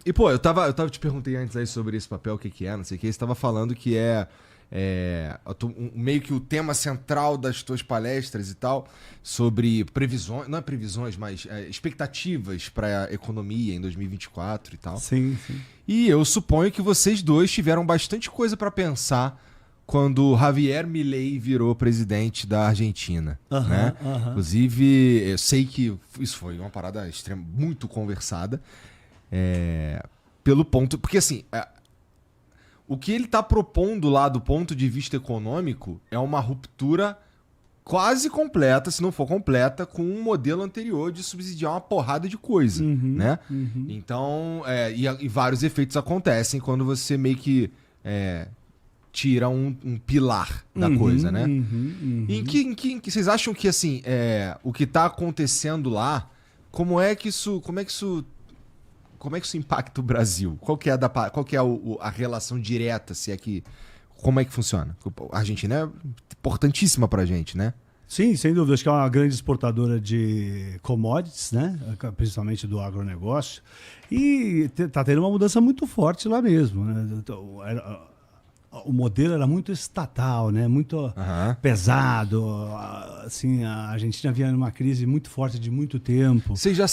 E, pô, eu tava te perguntei antes aí sobre esse papel, o que que é, não sei o que. Você tava falando que meio que o tema central das tuas palestras e tal, sobre previsões, não é previsões, mas expectativas para a economia em 2024 e tal. Sim, sim. E eu suponho que vocês dois tiveram bastante coisa para pensar quando Javier Milei virou presidente da Argentina, né? Inclusive, eu sei que isso foi uma parada muito conversada, pelo ponto... Porque, assim, o que ele está propondo lá do ponto de vista econômico é uma ruptura quase completa, se não for completa, com um modelo anterior de subsidiar uma porrada de coisa, né? Então, e vários efeitos acontecem quando você meio que tira um pilar da coisa, né? Em que vocês acham que, assim, o que está acontecendo lá, como é que isso impacta o Brasil? Qual que é a relação direta, se é que... Como é que funciona? A Argentina é importantíssima pra gente, né? Sim, sem dúvida. Acho que é uma grande exportadora de commodities, né? Principalmente do agronegócio. E está tendo uma mudança muito forte lá mesmo, né? O modelo era muito estatal, né? Muito pesado. Assim, a Argentina vinha numa crise muito forte de muito tempo. Vocês já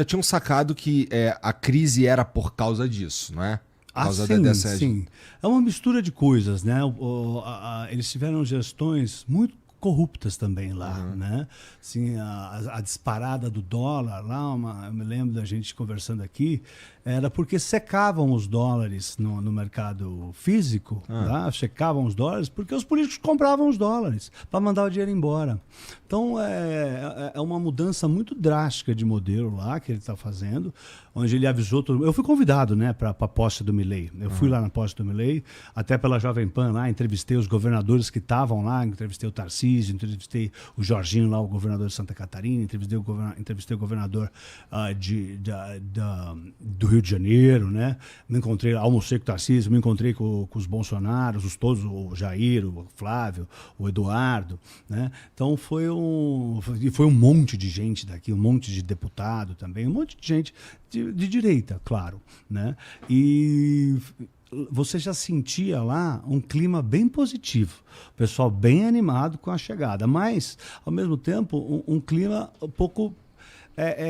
tinham sacado que a crise era por causa disso, não é? Por causa sim. É uma mistura de coisas, né? Eles tiveram gestões muito corruptas também lá, né? Assim, a disparada do dólar lá, eu me lembro da gente conversando aqui, era porque secavam os dólares no mercado físico, tá? Secavam os dólares porque os políticos compravam os dólares para mandar o dinheiro embora. Então, é uma mudança muito drástica de modelo lá que ele está fazendo, onde ele avisou todo mundo. Eu fui convidado, né, para a posse do Milei. Eu fui lá na posse do Milei, até pela Jovem Pan lá, entrevistei os governadores que estavam lá, entrevistei o Tarcísio, entrevistei o Jorginho lá, o governador de Santa Catarina, entrevistei o governador do Rio de Janeiro, né? Almocei com o Tarcísio, me encontrei com os Bolsonaros, todos, o Jair, o Flávio, o Eduardo, né? Então foi um monte de gente daqui, um monte de deputado também, um monte de gente de direita, claro, né? E você já sentia lá um clima bem positivo, o pessoal bem animado com a chegada, mas, ao mesmo tempo, um clima um pouco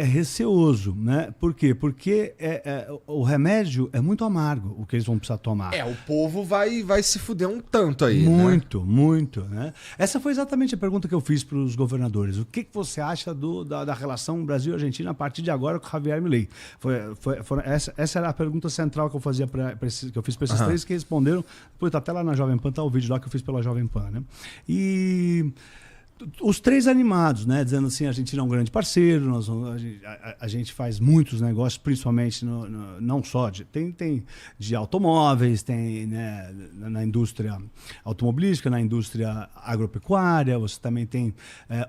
receoso, né? Por quê? Porque o remédio é muito amargo, o que eles vão precisar tomar. O povo vai se fuder um tanto aí, muito, muito, né? Essa foi exatamente a pergunta que eu fiz para os governadores. O que você acha da relação Brasil-Argentina a partir de agora com o Javier Milei? Essa era a pergunta central que eu fazia que eu fiz para esses três que responderam. Depois tá até lá na Jovem Pan, tá o vídeo lá que eu fiz pela Jovem Pan, né? E os três animados, né? Dizendo assim, a Argentina é um grande parceiro, a gente faz muitos negócios, principalmente não só tem de automóveis, tem, né, na indústria automobilística, na indústria agropecuária, você também tem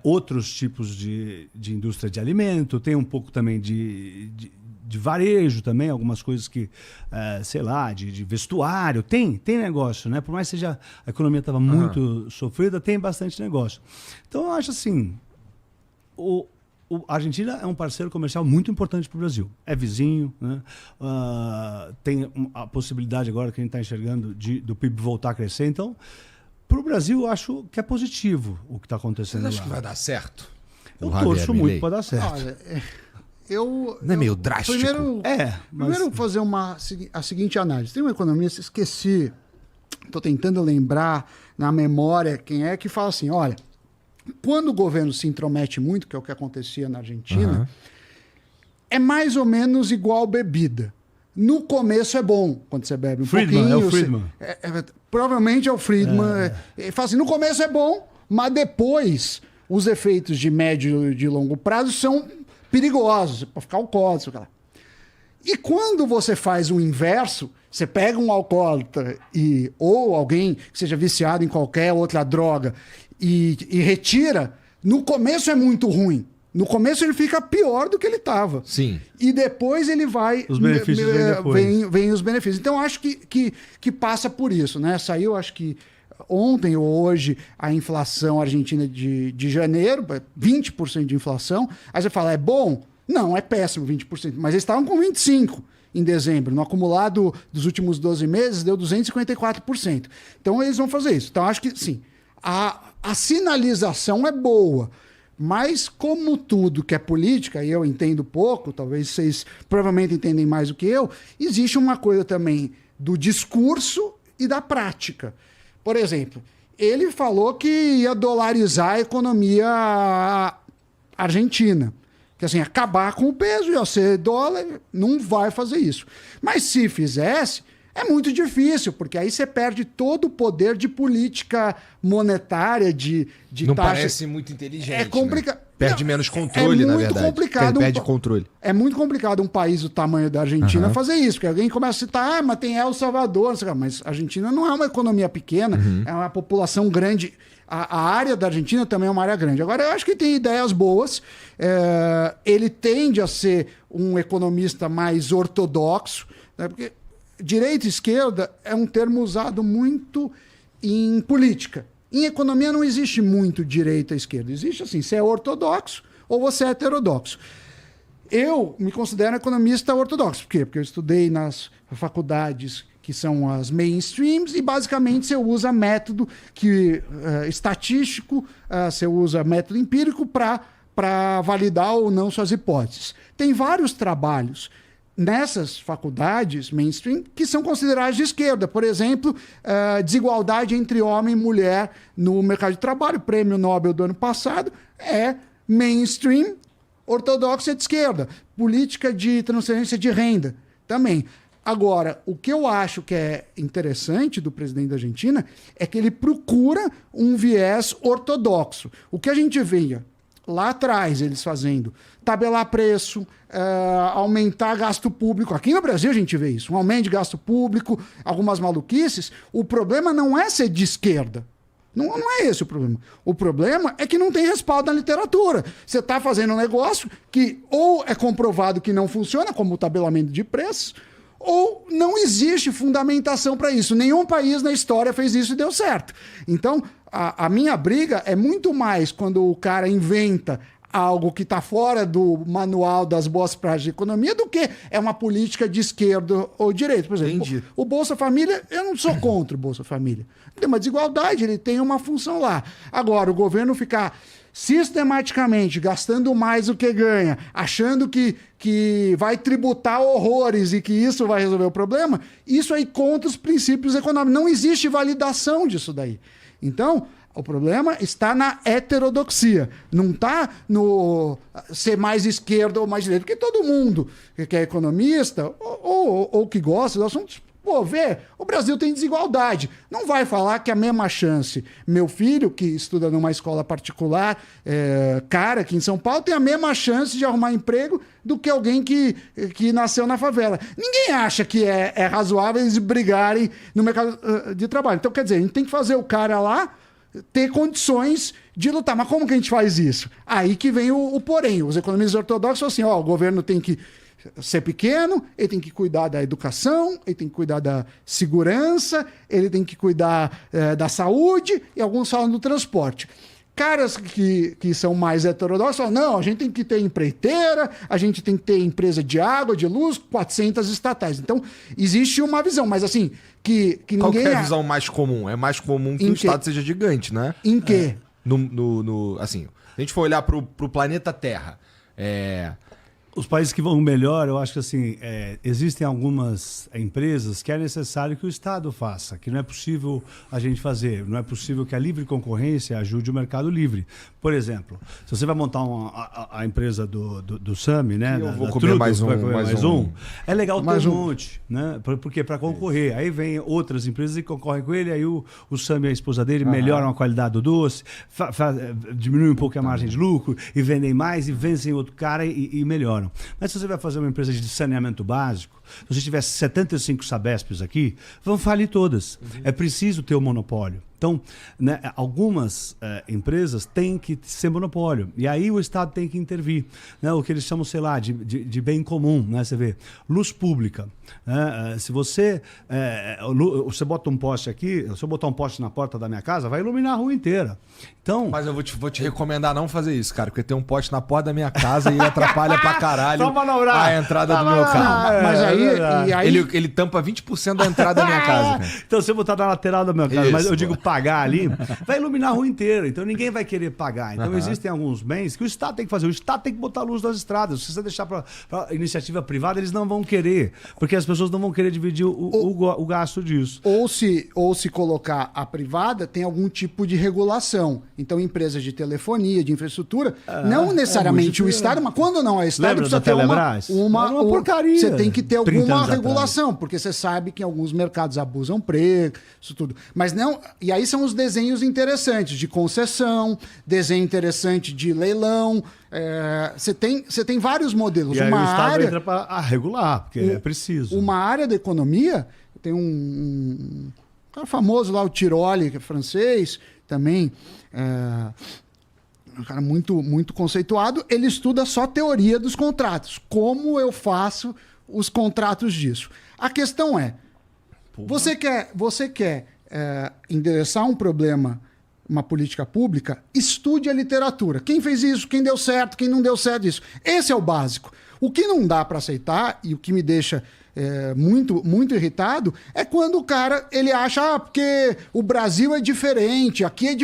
outros tipos de indústria de alimento, tem um pouco também de varejo também, algumas coisas que, sei lá, de vestuário, tem negócio, né? Por mais que a economia estava muito sofrida, tem bastante negócio. Então, eu acho assim, a Argentina é um parceiro comercial muito importante para o Brasil. É vizinho, né? Tem a possibilidade agora que a gente está enxergando do PIB voltar a crescer. Então, para o Brasil, eu acho que é positivo o que está acontecendo lá. Você acha que vai dar certo? Eu torço muito para dar certo. Olha, não é meio drástico? Primeiro fazer a seguinte análise. Tem um economista, esqueci, estou tentando lembrar na memória quem é, que fala assim, olha, quando o governo se intromete muito, que é o que acontecia na Argentina, é mais ou menos igual bebida. No começo é bom, quando você bebe um pouquinho. É o Friedman. Provavelmente é o Friedman. Ele fala assim, no começo é bom, mas depois os efeitos de médio e de longo prazo são perigosos, para ficar alcoólatra. E quando você faz o inverso, você pega um alcoólatra ou alguém que seja viciado em qualquer outra droga e retira, no começo é muito ruim. No começo ele fica pior do que ele estava. Sim. E depois ele vai... Os benefícios vêm depois. Vem os benefícios. Então acho que passa por isso, né? Saiu, acho que ontem ou hoje, a inflação argentina de janeiro, 20% de inflação. Aí você fala, é bom? Não, é péssimo 20%. Mas eles estavam com 25%. em dezembro. No acumulado dos últimos 12 meses, deu 254%. Então, eles vão fazer isso. Então, acho que, sim, a sinalização é boa. Mas, como tudo que é política, e eu entendo pouco, talvez vocês provavelmente entendem mais do que eu, existe uma coisa também do discurso e da prática. Por exemplo, ele falou que ia dolarizar a economia argentina. Que assim, acabar com o peso, ia ser dólar, não vai fazer isso. Mas se fizesse, é muito difícil, porque aí você perde todo o poder de política monetária, de Não taxa. parece muito inteligente. É complicado. Né? Perde menos controle, na verdade. Complicado. Ele perde controle. É muito complicado um país do tamanho da Argentina fazer isso, porque alguém começa a citar, mas tem El Salvador, não sei o que. Mas a Argentina não é uma economia pequena, é uma população grande. A área da Argentina também é uma área grande. Agora, eu acho que tem ideias boas. Ele tende a ser um economista mais ortodoxo, né? Porque direita e esquerda é um termo usado muito em política. Em economia não existe muito direita e esquerda. Existe assim, você é ortodoxo ou você é heterodoxo. Eu me considero economista ortodoxo. Por quê? Porque eu estudei nas faculdades que são as mainstreams, e basicamente você usa método estatístico, você usa método empírico para validar ou não suas hipóteses. Tem vários trabalhos nessas faculdades mainstream que são consideradas de esquerda. Por exemplo, desigualdade entre homem e mulher no mercado de trabalho. O prêmio Nobel do ano passado é mainstream, ortodoxo e de esquerda. Política de transferência de renda também. Agora, o que eu acho que é interessante do presidente da Argentina é que ele procura um viés ortodoxo. O que a gente via lá atrás, eles fazendo tabelar preço, aumentar gasto público. Aqui no Brasil a gente vê isso, um aumento de gasto público, algumas maluquices. O problema não é ser de esquerda. Não é esse o problema. O problema é que não tem respaldo na literatura. Você está fazendo um negócio que ou é comprovado que não funciona, como o tabelamento de preços, ou não existe fundamentação para isso. Nenhum país na história fez isso e deu certo. Então, a minha briga é muito mais quando o cara inventa algo que está fora do manual das boas práticas de economia do que é uma política de esquerda ou direita. Por exemplo, o Bolsa Família, eu não sou contra o Bolsa Família. Tem uma desigualdade, ele tem uma função lá. Agora, o governo ficar sistematicamente gastando mais do que ganha, achando que vai tributar horrores e que isso vai resolver o problema, isso aí contra os princípios econômicos. Não existe validação disso daí. Então, o problema está na heterodoxia. Não está no ser mais esquerda ou mais direita, porque todo mundo que é economista ou que gosta dos assuntos, o Brasil tem desigualdade. Não vai falar que a mesma chance. Meu filho, que estuda numa escola particular, cara, aqui em São Paulo, tem a mesma chance de arrumar emprego do que alguém que nasceu na favela. Ninguém acha que é razoável eles brigarem no mercado de trabalho. Então, quer dizer, a gente tem que fazer o cara lá ter condições de lutar. Mas como que a gente faz isso? Aí que vem o porém. Os economistas ortodoxos falam assim, o governo tem que ser pequeno, ele tem que cuidar da educação, ele tem que cuidar da segurança, ele tem que cuidar da saúde, e alguns falam do transporte. Caras que são mais heterodoxos falam, não, a gente tem que ter empreiteira, a gente tem que ter empresa de água, de luz, 400 estatais. Então, existe uma visão, mas assim, que ninguém... Qual que é a visão mais comum? É mais comum que o Estado seja gigante, né? Em quê? Assim, se a gente for olhar pro planeta Terra, Os países que vão melhor, eu acho que assim, existem algumas empresas que é necessário que o Estado faça, que não é possível a gente fazer, não é possível que a livre concorrência ajude o mercado livre. Por exemplo, se você vai montar a empresa do SAMI, né? Eu vou comer mais um. É legal ter um monte, né? Por quê? Para concorrer. Aí vem outras empresas que concorrem com ele, aí o SAMI e a esposa dele melhoram a qualidade do doce, diminuem um pouco a margem de lucro, e vendem mais, e vencem outro cara e melhoram. Mas se você vai fazer uma empresa de saneamento básico, se você tiver 75 Sabesps aqui, vão falir todas. É preciso ter o monopólio. Então, né, algumas empresas têm que ser monopólio. E aí o Estado tem que intervir. Né, o que eles chamam, sei lá, de bem comum. Né, você vê, luz pública. Né, se você bota um poste aqui, se eu botar um poste na porta da minha casa, vai iluminar a rua inteira. Então, mas eu vou te recomendar não fazer isso, cara, porque tem um poste na porta da minha casa e atrapalha pra caralho a entrada do meu carro. Mas aí Ele tampa 20% da entrada da minha casa, cara. Então, se eu botar na lateral da minha casa, mas eu Isso, digo pagar ali, vai iluminar a rua inteira. Então, ninguém vai querer pagar. Então, existem alguns bens que o Estado tem que fazer. O Estado tem que botar a luz nas estradas. Se você deixar para iniciativa privada, eles não vão querer. Porque as pessoas não vão querer dividir o gasto disso. Ou se colocar a privada, tem algum tipo de regulação. Então, empresas de telefonia, de infraestrutura, não necessariamente o Estado, mas quando não é Estado, Lembra precisa da ter Telebrás? uma porcaria. Você tem que ter 30 alguma anos regulação, porque você sabe que em alguns mercados abusam preço, isso tudo. Mas não. E aí são os desenhos interessantes de concessão, desenho interessante de leilão. Você tem vários modelos. E aí uma o Estado área entra para regular, porque é preciso. Uma área da economia, tem um cara famoso lá, o Tiroli, que é francês, também. Um cara muito, muito conceituado, ele estuda só teoria dos contratos. Como eu faço os contratos disso? A questão é, você quer endereçar um problema, uma política pública, estude a literatura. Quem fez isso, quem deu certo, quem não deu certo isso. Esse é o básico. O que não dá para aceitar e o que me deixa muito, muito irritado é quando o cara ele acha porque o Brasil é diferente, aqui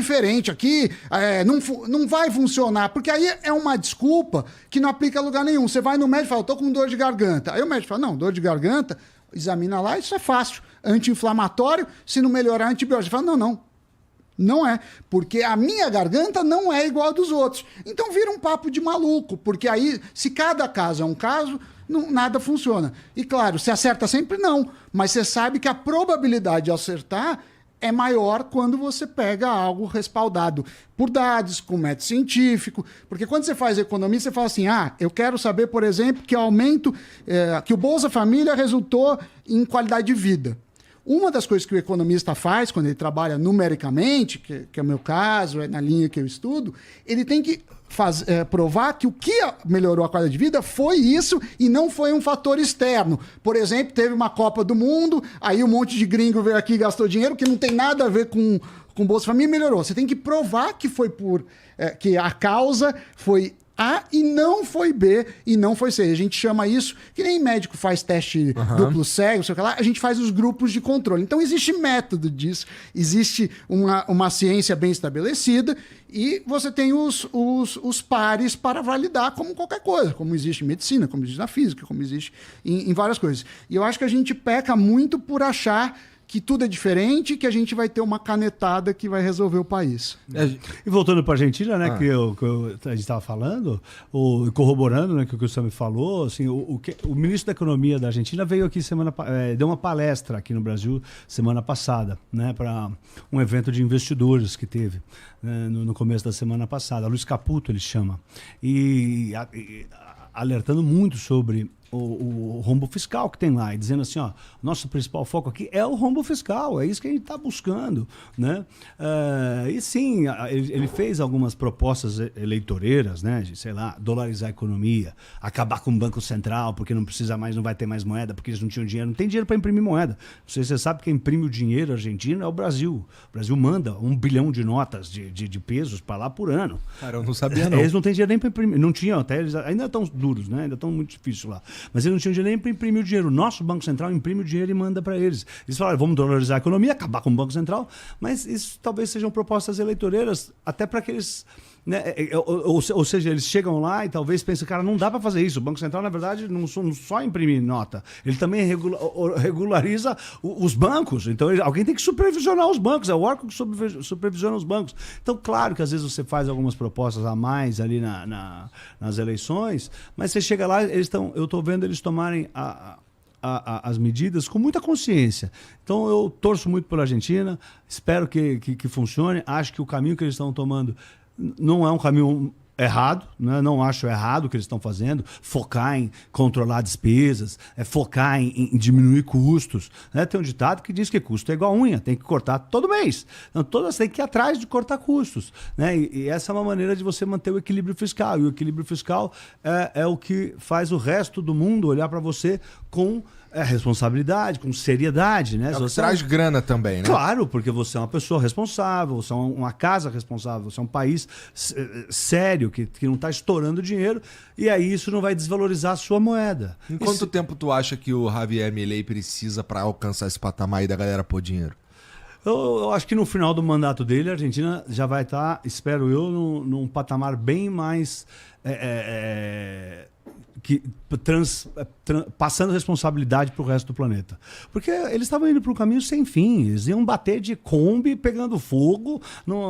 não vai funcionar, porque aí é uma desculpa que não aplica a lugar nenhum. Você vai no médico e fala, tô com dor de garganta. Aí o médico fala, não, dor de garganta, examina lá, isso é fácil. Anti-inflamatório, se não melhorar, antibiótico. Fala, não é, porque a minha garganta não é igual a dos outros. Então vira um papo de maluco, porque aí, se cada caso é um caso, nada funciona. E claro, se acerta sempre, não. Mas você sabe que a probabilidade de acertar é maior quando você pega algo respaldado por dados, com método científico. Porque quando você faz economia, você fala assim, eu quero saber, por exemplo, que que o Bolsa Família resultou em qualidade de vida. Uma das coisas que o economista faz quando ele trabalha numericamente, que é o meu caso, é na linha que eu estudo, ele tem que provar que o que melhorou a qualidade de vida foi isso e não foi um fator externo. Por exemplo, teve uma Copa do Mundo, aí um monte de gringo veio aqui e gastou dinheiro que não tem nada a ver com Bolsa Família e melhorou. Você tem que provar que foi que a causa foi A e não foi B e não foi C. A gente chama isso, que nem médico faz teste duplo cego, sei lá, a gente faz os grupos de controle. Então existe método disso, existe uma ciência bem estabelecida e você tem os pares para validar como qualquer coisa, como existe em medicina, como existe na física, como existe em várias coisas. E eu acho que a gente peca muito por achar que tudo é diferente e que a gente vai ter uma canetada que vai resolver o país. E voltando para a Argentina, né, que a gente estava falando, corroborando, né, que o Sam me falou, assim, o ministro da Economia da Argentina veio aqui deu uma palestra aqui no Brasil semana passada, né, para um evento de investidores que teve, né, no começo da semana passada. Luiz Caputo ele chama. E alertando muito sobre o rombo fiscal que tem lá, e dizendo assim, nosso principal foco aqui é o rombo fiscal, é isso que a gente está buscando, né? E sim, ele fez algumas propostas eleitoreiras, né? De, sei lá, dolarizar a economia, acabar com o Banco Central, porque não precisa mais, não vai ter mais moeda, porque eles não tinham dinheiro, não tem dinheiro para imprimir moeda. Você sabe que quem imprime o dinheiro argentino é o Brasil. O Brasil manda 1 bilhão de notas de pesos para lá por ano. Cara, eu não sabia não. Eles não têm dinheiro nem para imprimir, não tinham até, eles ainda estão duros, né? Ainda estão muito difíceis lá. Mas eles não tinham dinheiro nem para imprimir o dinheiro. O nosso Banco Central imprime o dinheiro e manda para eles. Eles falaram, vamos dolarizar a economia, acabar com o Banco Central, mas isso talvez sejam propostas eleitoreiras, até para que eles... Né, ou seja, eles chegam lá e talvez pensem, cara, não dá para fazer isso. O Banco Central, na verdade, não só imprime nota, ele também regulariza os bancos. Então, alguém tem que supervisionar os bancos, é o órgão que supervisiona os bancos. Então, claro que às vezes você faz algumas propostas a mais ali nas eleições, mas você chega lá, eu estou vendo eles tomarem as medidas com muita consciência. Então, eu torço muito pela Argentina, espero que funcione, acho que o caminho que eles estão tomando não é um caminho errado, né? Não acho errado o que eles estão fazendo, focar em controlar despesas, focar em diminuir custos, né? Tem um ditado que diz que custo é igual a unha, tem que cortar todo mês. Então, todas têm que ir atrás de cortar custos, né? E essa é uma maneira de você manter o equilíbrio fiscal. E o equilíbrio fiscal é o que faz o resto do mundo olhar para você com responsabilidade, com seriedade, né? Você traz grana também, né? Claro, porque você é uma pessoa responsável, você é uma casa responsável, você é um país sério, que não está estourando dinheiro, e aí isso não vai desvalorizar a sua moeda. Em quanto tempo tu acha que o Javier Milei precisa para alcançar esse patamar aí da galera pôr dinheiro? Eu acho que no final do mandato dele, a Argentina já vai estar, espero eu, num patamar bem mais... passando responsabilidade para o resto do planeta. Porque eles estavam indo para um caminho sem fim. Eles iam bater de Kombi pegando fogo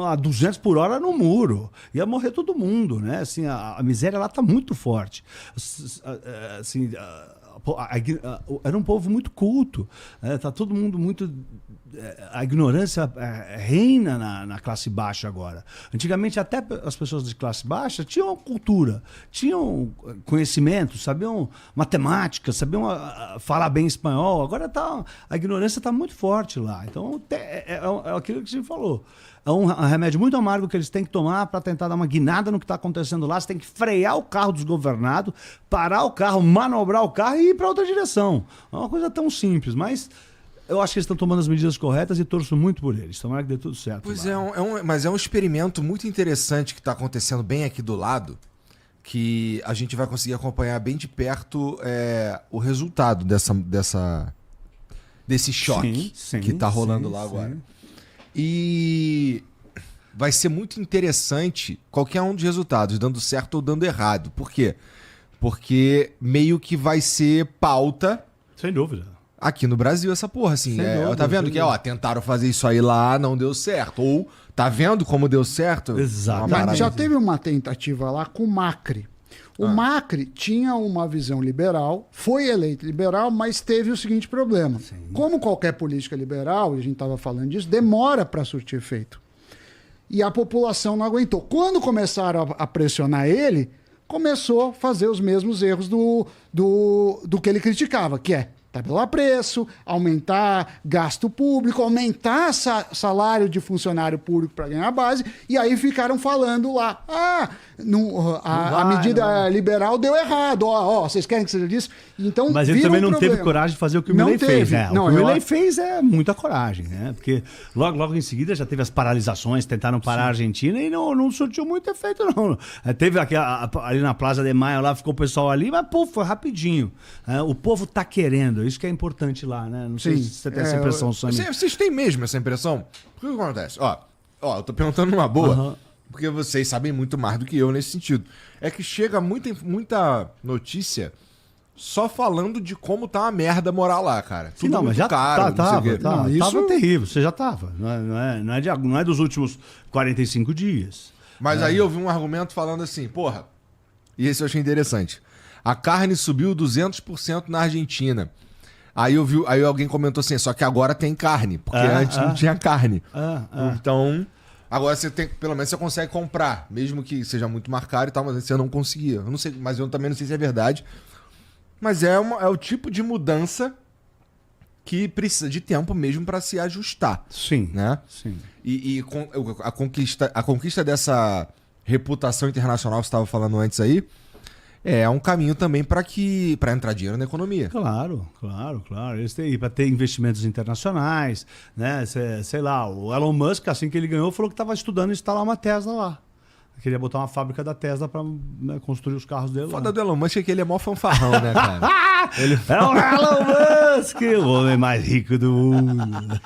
a 200 por hora no muro. Ia morrer todo mundo, né? Assim, a miséria lá está muito forte. Assim, era um povo muito culto. Tá todo mundo muito... A ignorância reina na classe baixa agora. Antigamente, até as pessoas de classe baixa tinham cultura, tinham conhecimento, sabiam matemática, sabiam falar bem espanhol. Agora a ignorância está muito forte lá. Então, é aquilo que você falou. É um remédio muito amargo que eles têm que tomar para tentar dar uma guinada no que está acontecendo lá. Você tem que frear o carro desgovernado, parar o carro, manobrar o carro e ir para outra direção. É uma coisa tão simples, mas... Eu acho que eles estão tomando as medidas corretas e torço muito por eles. Tomara que dê tudo certo. Pois mas é um experimento muito interessante que está acontecendo bem aqui do lado, que a gente vai conseguir acompanhar bem de perto o resultado desse choque que está rolando lá agora. E vai ser muito interessante qualquer um dos resultados, dando certo ou dando errado. Por quê? Porque meio que vai ser pauta... Sem dúvida. Aqui no Brasil, essa porra, assim. Tá vendo que, tentaram fazer isso aí lá, não deu certo. Ou, tá vendo como deu certo? Exato. Mas já teve uma tentativa lá com o Macri. O Macri tinha uma visão liberal, foi eleito liberal, mas teve o seguinte problema. Sim. Como qualquer política liberal, e a gente estava falando disso, demora para surtir efeito. E a população não aguentou. Quando começaram a pressionar ele, começou a fazer os mesmos erros do que ele criticava, que é tabelar preço, aumentar gasto público, aumentar salário de funcionário público para ganhar base, e aí ficaram falando lá, a medida liberal deu errado, vocês querem que seja disso? Então, mas ele também não teve coragem de fazer o que o Milei fez. Né? O que o Milei fez é muita coragem, né? Porque logo em seguida já teve as paralisações, tentaram parar a Argentina e não surtiu muito efeito, não. Teve ali na Plaza de Maio, lá ficou o pessoal ali, mas foi rapidinho. O povo tá querendo. Isso que é importante lá, né? Não sei se você tem essa impressão, Sônia. Vocês têm mesmo essa impressão? O que acontece? Eu tô perguntando numa boa, porque vocês sabem muito mais do que eu nesse sentido. É que chega muita notícia só falando de como tá uma merda morar lá, cara. Tudo não, mas já caro, tava terrível, você já tava. Não é dos últimos 45 dias. Mas aí eu vi um argumento falando assim, porra, e esse eu achei interessante. A carne subiu 200% na Argentina. Aí alguém comentou assim, só que agora tem carne, porque antes não tinha carne. Então, agora você tem, pelo menos você consegue comprar, mesmo que seja muito mais caro e tal, mas você não conseguia. Eu não sei, mas eu também não sei se é verdade. Mas é o tipo de mudança que precisa de tempo mesmo para se ajustar. Sim. Né? Sim. E a conquista dessa reputação internacional que você estava falando antes aí, é um caminho também para entrar dinheiro na economia. Claro. Eles têm para ter investimentos internacionais, né? Sei lá, o Elon Musk, assim que ele ganhou, falou que estava estudando instalar uma Tesla lá. Queria botar uma fábrica da Tesla para construir os carros dele. Foda do Elon Musk é que ele é mó fanfarrão, né, cara? É o Elon Musk, o homem mais rico do mundo.